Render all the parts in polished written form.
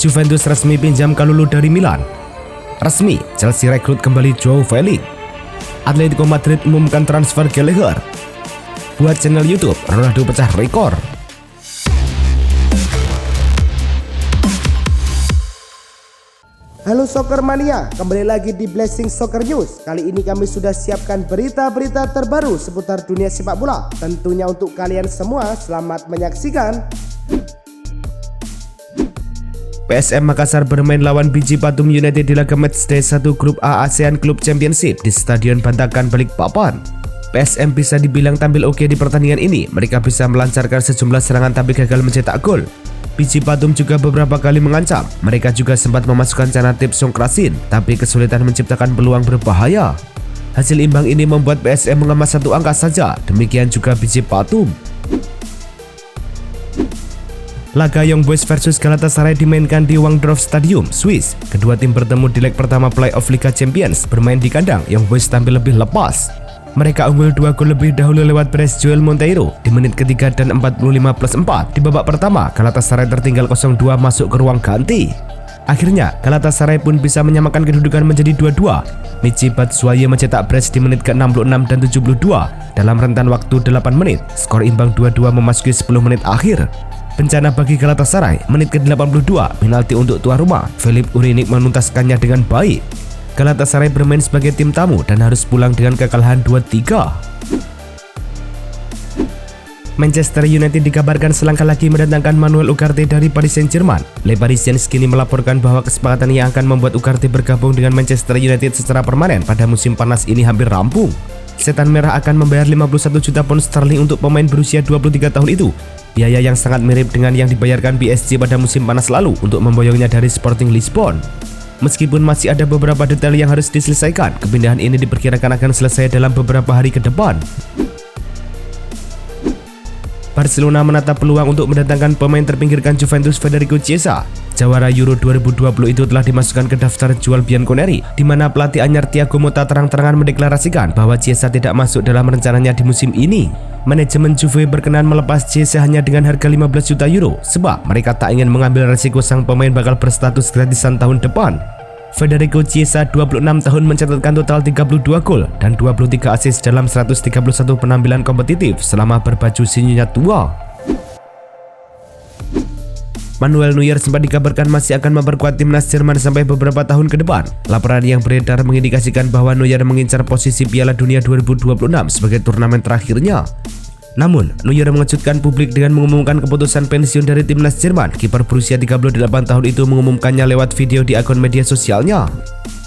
Juventus resmi pinjam Kalulu dari Milan. Resmi, Chelsea rekrut kembali Joao Felix. Atletico Madrid umumkan transfer Gallagher. Buat channel YouTube, Ronaldo pecah rekor. Halo Soccer Mania, kembali lagi di Blessing Soccer News. Kali ini kami sudah siapkan berita-berita terbaru seputar dunia sepak bola. Tentunya untuk kalian semua, selamat menyaksikan. PSM Makassar bermain lawan Biji Patum United di laga matchday 1 Grup A ASEAN Club Championship di Stadion Bantakan Balikpapan. PSM bisa dibilang tampil oke di pertandingan ini. Mereka bisa melancarkan sejumlah serangan tapi gagal mencetak gol. Biji Patum juga beberapa kali mengancam. Mereka juga sempat memasukkan Canatip Songkrasin, tapi kesulitan menciptakan peluang berbahaya. Hasil imbang ini membuat PSM mengemas 1 angka saja. Demikian juga Biji Patum. Laga Young Boys versus Galatasaray dimainkan di Wangdorf Stadium, Swiss. Kedua tim bertemu di leg pertama playoff Liga Champions. Bermain di kandang, Young Boys tampil lebih lepas. Mereka unggul 2 gol lebih dahulu lewat brace Joel Monteiro di menit ketiga dan 45+4. Di babak pertama, Galatasaray tertinggal 0-2 masuk ke ruang ganti. Akhirnya, Galatasaray pun bisa menyamakan kedudukan menjadi 2-2. Michi Batshuayi mencetak brace di menit ke-66 dan 72 dalam rentan waktu 8 menit. Skor imbang 2-2 memasuki 10 menit akhir. Bencana bagi Galatasaray, menit ke-82, penalti untuk tuan rumah. Filip Urinik menuntaskannya dengan baik. Galatasaray bermain sebagai tim tamu dan harus pulang dengan kekalahan 2-3. Manchester United dikabarkan selangkah lagi mendatangkan Manuel Ugarte dari Paris Saint-Germain. Le Parisiens kini melaporkan bahwa kesepakatan yang akan membuat Ugarte bergabung dengan Manchester United secara permanen pada musim panas ini hampir rampung. Setan Merah akan membayar 51 juta pound sterling untuk pemain berusia 23 tahun itu. Biaya yang sangat mirip dengan yang dibayarkan PSG pada musim panas lalu untuk memboyongnya dari Sporting Lisbon. Meskipun masih ada beberapa detail yang harus diselesaikan, kepindahan ini diperkirakan akan selesai dalam beberapa hari ke depan. Barcelona menatap peluang untuk mendatangkan pemain terpinggirkan Juventus Federico Chiesa. Jawara Euro 2020 itu telah dimasukkan ke daftar jual Bianconeri, di mana pelatih anyar Thiago Motta terang-terangan mendeklarasikan bahwa Chiesa tidak masuk dalam rencananya di musim ini. Manajemen Juve berkenan melepas Chiesa hanya dengan harga 15 juta euro, sebab mereka tak ingin mengambil resiko sang pemain bakal berstatus gratisan tahun depan. Federico Chiesa 26 tahun mencatatkan total 32 gol dan 23 assist dalam 131 penampilan kompetitif selama berbaju sinyonya tua. Manuel Neuer sempat dikabarkan masih akan memperkuat timnas Jerman sampai beberapa tahun ke depan. Laporan yang beredar mengindikasikan bahwa Neuer mengincar posisi Piala Dunia 2026 sebagai turnamen terakhirnya. Namun, Neuer mengejutkan publik dengan mengumumkan keputusan pensiun dari timnas Jerman. Kiper berusia 38 tahun itu mengumumkannya lewat video di akun media sosialnya.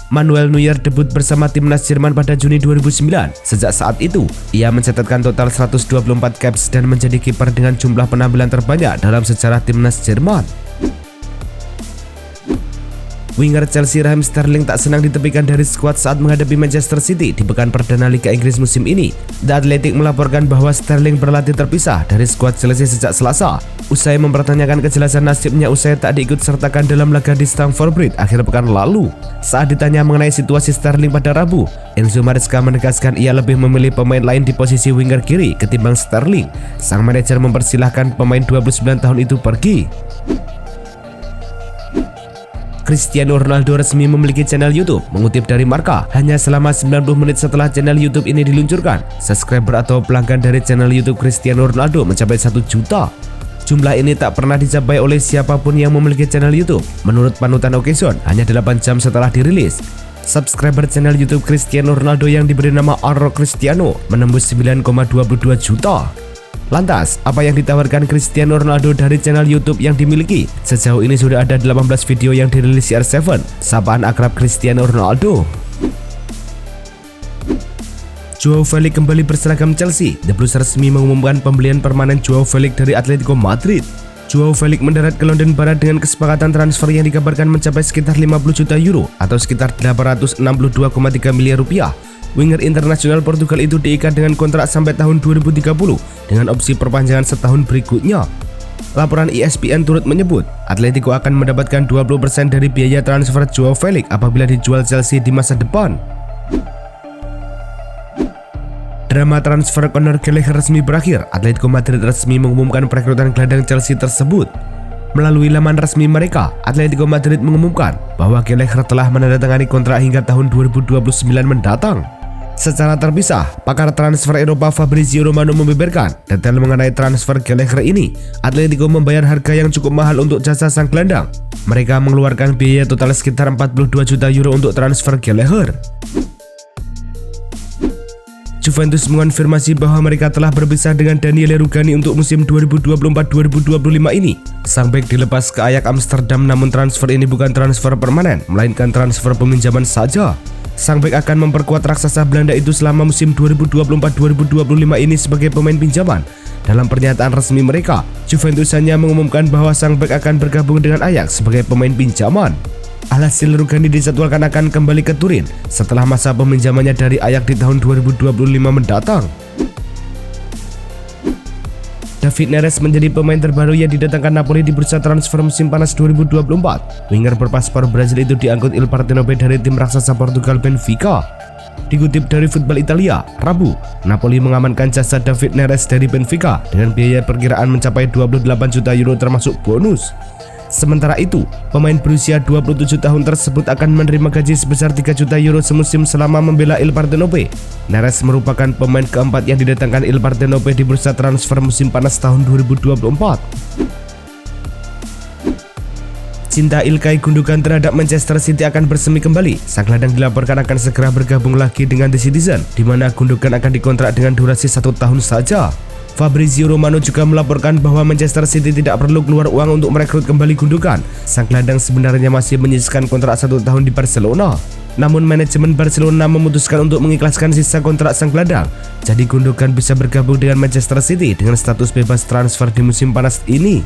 Manuel Neuer debut bersama timnas Jerman pada Juni 2009. Sejak saat itu, ia mencatatkan total 124 caps dan menjadi kiper dengan jumlah penampilan terbanyak dalam sejarah timnas Jerman. Winger Chelsea Raheem Sterling tak senang ditepikan dari skuad saat menghadapi Manchester City di pekan perdana Liga Inggris musim ini. The Athletic melaporkan bahwa Sterling berlatih terpisah dari skuad Chelsea sejak Selasa, usai mempertanyakan kejelasan nasibnya usai tak diikut sertakan dalam laga di Stamford Bridge akhir pekan lalu. Saat ditanya mengenai situasi Sterling pada Rabu, Enzo Maresca menegaskan ia lebih memilih pemain lain di posisi winger kiri ketimbang Sterling. Sang manajer mempersilahkan pemain 29 tahun itu pergi. Cristiano Ronaldo resmi memiliki channel YouTube. Mengutip dari Marca, hanya selama 90 menit setelah channel YouTube ini diluncurkan, subscriber atau pelanggan dari channel YouTube Cristiano Ronaldo mencapai 1 juta. Jumlah ini tak pernah dicapai oleh siapapun yang memiliki channel YouTube. Menurut panutan Occasion, hanya 8 jam setelah dirilis, subscriber channel YouTube Cristiano Ronaldo yang diberi nama Arro Cristiano menembus 9,22 juta. Lantas, apa yang ditawarkan Cristiano Ronaldo dari channel YouTube yang dimiliki? Sejauh ini sudah ada 18 video yang dirilis CR7, sapaan akrab Cristiano Ronaldo. Joao Felix kembali berseragam Chelsea. The Blues resmi mengumumkan pembelian permanen Joao Felix dari Atletico Madrid. Joao Felix mendarat ke London Barat dengan kesepakatan transfer yang dikabarkan mencapai sekitar 50 juta euro atau sekitar 862,3 miliar rupiah. Winger internasional Portugal itu diikat dengan kontrak sampai tahun 2030 dengan opsi perpanjangan setahun berikutnya. Laporan ESPN turut menyebut, Atletico akan mendapatkan 20% dari biaya transfer Joao Felix apabila dijual Chelsea di masa depan. Drama transfer Conor Gallagher resmi berakhir. Atletico Madrid resmi mengumumkan perekrutan gelandang Chelsea tersebut. Melalui laman resmi mereka, Atletico Madrid mengumumkan bahwa Gallagher telah menandatangani kontrak hingga tahun 2029 mendatang. Secara terpisah, pakar transfer Eropa Fabrizio Romano membeberkan detail mengenai transfer Gallagher ini. Atletico membayar harga yang cukup mahal untuk jasa sang gelandang. Mereka mengeluarkan biaya total sekitar 42 juta euro untuk transfer Gallagher. Juventus mengonfirmasi bahwa mereka telah berpisah dengan Daniele Rugani untuk musim 2024-2025 ini. Sang bek dilepas ke Ajax Amsterdam, namun transfer ini bukan transfer permanen, melainkan transfer peminjaman saja. Sang bek akan memperkuat raksasa Belanda itu selama musim 2024-2025 ini sebagai pemain pinjaman. Dalam pernyataan resmi mereka, Juventus hanya mengumumkan bahwa sang bek akan bergabung dengan Ajax sebagai pemain pinjaman. Alhasil Rugani dijadwalkan akan kembali ke Turin setelah masa peminjamannya dari Ajax di tahun 2025 mendatang. David Neres menjadi pemain terbaru yang didatangkan Napoli di bursa transfer musim panas 2024. Winger berpaspor Brazil itu diangkut Il Partenope dari tim raksasa Portugal Benfica. Dikutip dari Football Italia, Rabu, Napoli mengamankan jasa David Neres dari Benfica dengan biaya perkiraan mencapai 28 juta euro termasuk bonus. Sementara itu, pemain berusia 27 tahun tersebut akan menerima gaji sebesar 3 juta euro semusim selama membela Il Partenope. Neres merupakan pemain keempat yang didatangkan Il Partenope di bursa transfer musim panas tahun 2024. Cinta Ilkay Gundogan terhadap Manchester City akan bersemi kembali. Sang gelandang dilaporkan akan segera bergabung lagi dengan The Citizen, di mana Gundogan akan dikontrak dengan durasi 1 tahun saja. Fabrizio Romano juga melaporkan bahwa Manchester City tidak perlu keluar uang untuk merekrut kembali Gundogan. Sang gelandang sebenarnya masih menyisikan kontrak 1 tahun di Barcelona. Namun manajemen Barcelona memutuskan untuk mengikhlaskan sisa kontrak sang gelandang. Jadi Gundogan bisa bergabung dengan Manchester City dengan status bebas transfer di musim panas ini.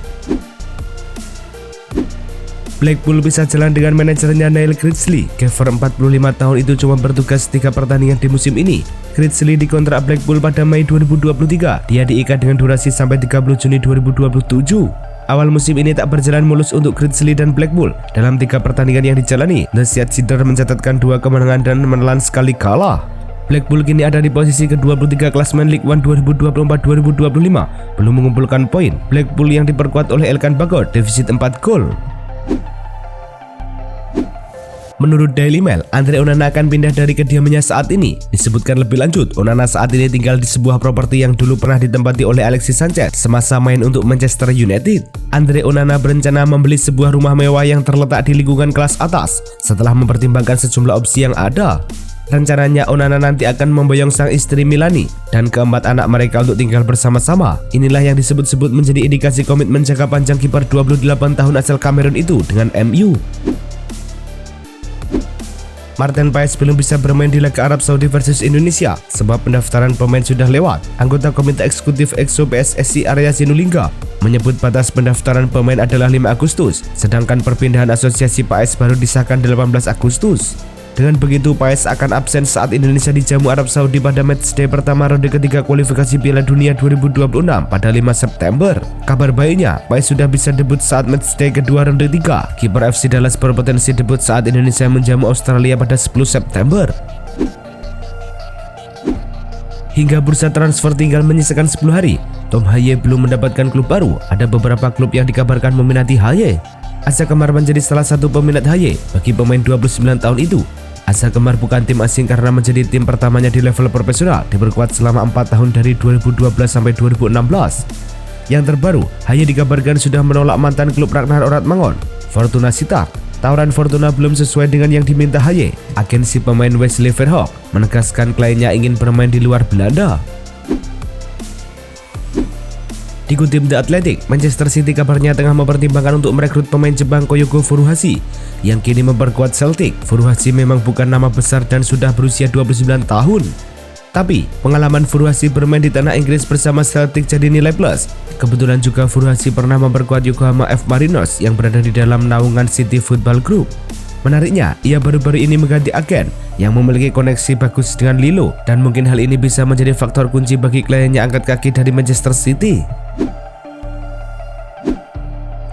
Blackpool bisa jalan dengan manajernya Neil Critchley. Keeper 45 tahun itu cuma bertugas 3 pertandingan di musim ini. Critchley dikontrak Blackpool pada Mei 2023. Dia diikat dengan durasi sampai 30 Juni 2027. Awal musim ini tak berjalan mulus untuk Critchley dan Blackpool. Dalam 3 pertandingan yang dijalani, The Seatsider mencatatkan 2 kemenangan dan menelan sekali kalah. Blackpool kini ada di posisi ke-23 klasemen League One 2024-2025, belum mengumpulkan poin. Blackpool yang diperkuat oleh Elkan Bagot defisit 4 gol. Menurut Daily Mail, Andre Onana akan pindah dari kediamannya saat ini. Disebutkan lebih lanjut, Onana saat ini tinggal di sebuah properti yang dulu pernah ditempati oleh Alexis Sanchez semasa main untuk Manchester United. Andre Onana berencana membeli sebuah rumah mewah yang terletak di lingkungan kelas atas setelah mempertimbangkan sejumlah opsi yang ada. Rencananya Onana nanti akan memboyong sang istri Milani dan keempat anak mereka untuk tinggal bersama-sama. Inilah yang disebut-sebut menjadi indikasi komitmen jangka panjang kiper 28 tahun asal Kamerun itu dengan MU. Martin Paes belum bisa bermain di laga Arab Saudi versus Indonesia sebab pendaftaran pemain sudah lewat. Anggota Komite Eksekutif EXO PSSI Arya Sinulinga menyebut batas pendaftaran pemain adalah 5 Agustus, sedangkan perpindahan asosiasi Paes baru disahkan 18 Agustus. Dengan begitu, Paes akan absen saat Indonesia dijamu Arab Saudi pada matchday pertama ronde ketiga kualifikasi Piala Dunia 2026 pada 5 September. Kabar baiknya, Paes sudah bisa debut saat matchday kedua ronde 3. Kiper FC Dallas berpotensi debut saat Indonesia menjamu Australia pada 10 September. Hingga bursa transfer tinggal menyisakan 10 hari, Tom Haye belum mendapatkan klub baru. Ada beberapa klub yang dikabarkan meminati Haye. Asa Kemar menjadi salah satu peminat Haye bagi pemain 29 tahun itu. Asa Kemar bukan tim asing karena menjadi tim pertamanya di level profesional, diperkuat selama 4 tahun dari 2012 sampai 2016. Yang terbaru, Haye dikabarkan sudah menolak mantan klub Ragnar Oratmangon, Fortuna Sittard. Tawaran Fortuna belum sesuai dengan yang diminta Haye. Agensi pemain Wesley Verhoek menegaskan kliennya ingin bermain di luar Belanda. Dikutip The Athletic, Manchester City kabarnya tengah mempertimbangkan untuk merekrut pemain Jepang Kyogo Furuhashi yang kini memperkuat Celtic. Furuhashi memang bukan nama besar dan sudah berusia 29 tahun. Tapi, pengalaman Furuhashi bermain di tanah Inggris bersama Celtic jadi nilai plus. Kebetulan juga Furuhashi pernah memperkuat Yokohama F. Marinos yang berada di dalam naungan City Football Group. Menariknya, ia baru-baru ini mengganti agen yang memiliki koneksi bagus dengan Lilo, dan mungkin hal ini bisa menjadi faktor kunci bagi kliennya angkat kaki dari Manchester City.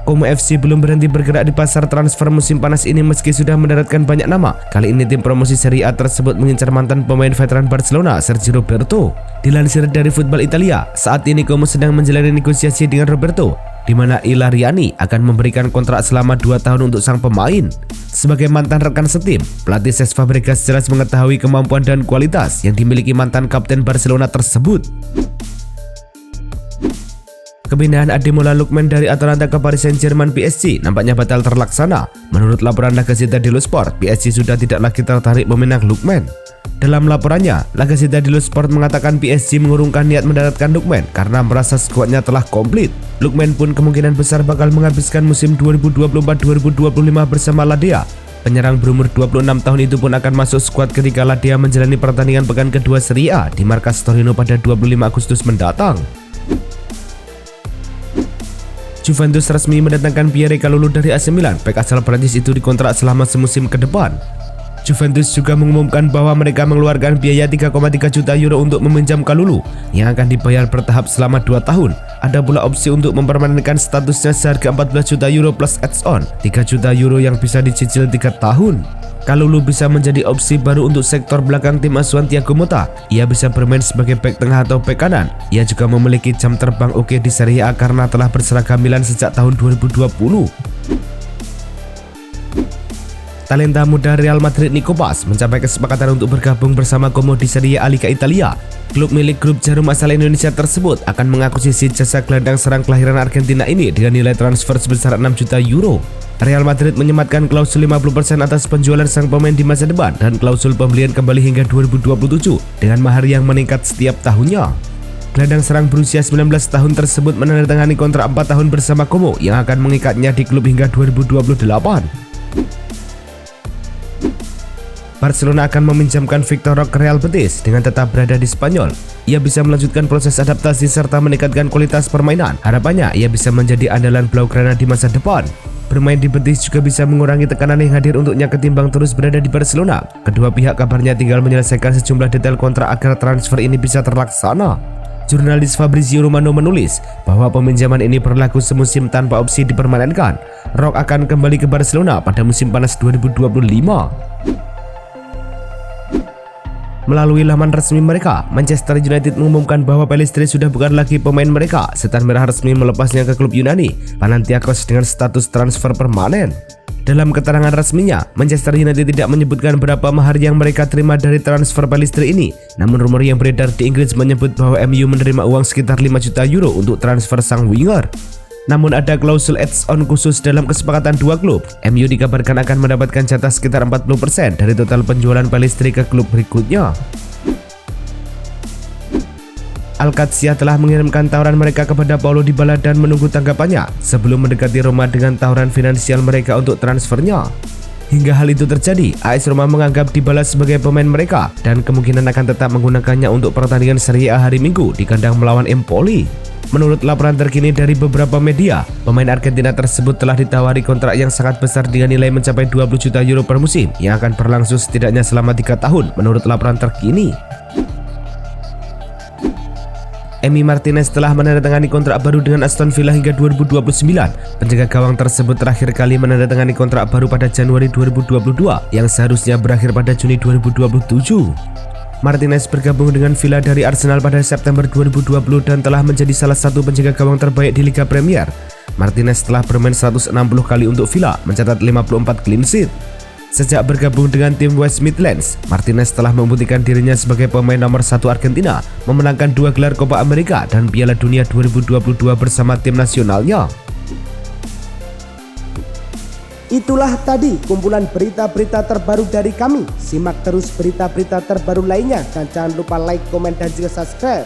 Como FC belum berhenti bergerak di pasar transfer musim panas ini meski sudah mendaratkan banyak nama. Kali ini tim promosi Serie A tersebut mengincar mantan pemain veteran Barcelona, Sergio Roberto. Dilansir dari Football Italia, saat ini Como sedang menjalani negosiasi dengan Roberto. di mana Ilariani akan memberikan kontrak selama 2 tahun untuk sang pemain. Sebagai mantan rekan setim, pelatih Cesc Fabregas jelas mengetahui kemampuan dan kualitas yang dimiliki mantan kapten Barcelona tersebut. Kepindahan Ademola Lookman dari Atalanta ke Paris Saint-Germain PSG nampaknya batal terlaksana. Menurut laporan La Gazzetta dello Sport, PSG sudah tidak lagi tertarik meminang Lookman. Dalam laporannya, La Gazzetta dello Sport mengatakan PSG mengurungkan niat mendaratkan Lookman karena merasa skuadnya telah komplit. Lookman pun kemungkinan besar bakal menghabiskan musim 2024-2025 bersama Ladea. Penyerang berumur 26 tahun itu pun akan masuk skuad ketika Ladea menjalani pertandingan pekan kedua Serie A di markas Torino pada 25 Agustus mendatang. Juventus resmi mendatangkan Pierre Kalulu dari AC Milan. Bek asal Prancis itu dikontrak selama semusim ke depan. Juventus juga mengumumkan bahwa mereka mengeluarkan biaya 3,3 juta euro untuk meminjam Kalulu yang akan dibayar bertahap selama 2 tahun. Ada pula opsi untuk mempermanenkan statusnya seharga 14 juta euro plus add-on 3 juta euro yang bisa dicicil 3 tahun. Kalulu bisa menjadi opsi baru untuk sektor belakang tim asuhan Thiago Motta. Ia bisa bermain sebagai bek tengah atau bek kanan. Ia juga memiliki jam terbang oke di Serie A karena telah berseragam Milan sejak tahun 2020. Talenta muda Real Madrid Nico Paz mencapai kesepakatan untuk bergabung bersama Como di Serie A Liga Italia. Klub milik grup jarum asal Indonesia tersebut akan mengakuisisi jasa gelandang serang kelahiran Argentina ini dengan nilai transfer sebesar 6 juta euro. Real Madrid menyematkan klausul 50% atas penjualan sang pemain di masa depan dan klausul pembelian kembali hingga 2027 dengan mahar yang meningkat setiap tahunnya. Gelandang serang berusia 19 tahun tersebut menandatangani kontrak 4 tahun bersama Como yang akan mengikatnya di klub hingga 2028. Barcelona akan meminjamkan Victor Roque ke Real Betis dengan tetap berada di Spanyol. Ia bisa melanjutkan proses adaptasi serta meningkatkan kualitas permainan. Harapannya ia bisa menjadi andalan Blaugrana di masa depan. Bermain di Betis juga bisa mengurangi tekanan yang hadir untuknya ketimbang terus berada di Barcelona. Kedua pihak kabarnya tinggal menyelesaikan sejumlah detail kontrak agar transfer ini bisa terlaksana. Jurnalis Fabrizio Romano menulis bahwa peminjaman ini berlaku semusim tanpa opsi dipermanenkan. Roque akan kembali ke Barcelona pada musim panas 2025. Melalui laman resmi mereka, Manchester United mengumumkan bahwa Pellistri sudah bukan lagi pemain mereka. Setan Merah resmi melepasnya ke klub Yunani, Panathinaikos dengan status transfer permanen. Dalam keterangan resminya, Manchester United tidak menyebutkan berapa mahar yang mereka terima dari transfer Pellistri ini. Namun rumor yang beredar di Inggris menyebut bahwa MU menerima uang sekitar 5 juta euro untuk transfer sang winger. Namun ada klausul add-on khusus dalam kesepakatan dua klub. MU dikabarkan akan mendapatkan jatah sekitar 40% dari total penjualan Pellistri ke klub berikutnya. Al-Qadsiah telah mengirimkan tawaran mereka kepada Paulo Dybala dan menunggu tanggapannya sebelum mendekati Roma dengan tawaran finansial mereka untuk transfernya. Hingga hal itu terjadi, AS Roma menganggap Dybala sebagai pemain mereka dan kemungkinan akan tetap menggunakannya untuk pertandingan Serie A hari Minggu di kandang melawan Empoli. Menurut laporan terkini dari beberapa media, pemain Argentina tersebut telah ditawari kontrak yang sangat besar dengan nilai mencapai 20 juta euro per musim yang akan berlangsung setidaknya selama 3 tahun menurut laporan terkini. Emi Martinez telah menandatangani kontrak baru dengan Aston Villa hingga 2029. Penjaga gawang tersebut terakhir kali menandatangani kontrak baru pada Januari 2022 yang seharusnya berakhir pada Juni 2027. Martinez bergabung dengan Villa dari Arsenal pada September 2020 dan telah menjadi salah satu penjaga gawang terbaik di Liga Premier. Martinez telah bermain 160 kali untuk Villa, mencatat 54 clean sheet. Sejak bergabung dengan tim West Midlands, Martinez telah membuktikan dirinya sebagai pemain nomor 1 Argentina, memenangkan 2 gelar Copa America dan Piala Dunia 2022 bersama tim nasionalnya. Itulah tadi kumpulan berita-berita terbaru dari kami. Simak terus berita-berita terbaru lainnya dan jangan lupa like, komen, dan juga subscribe.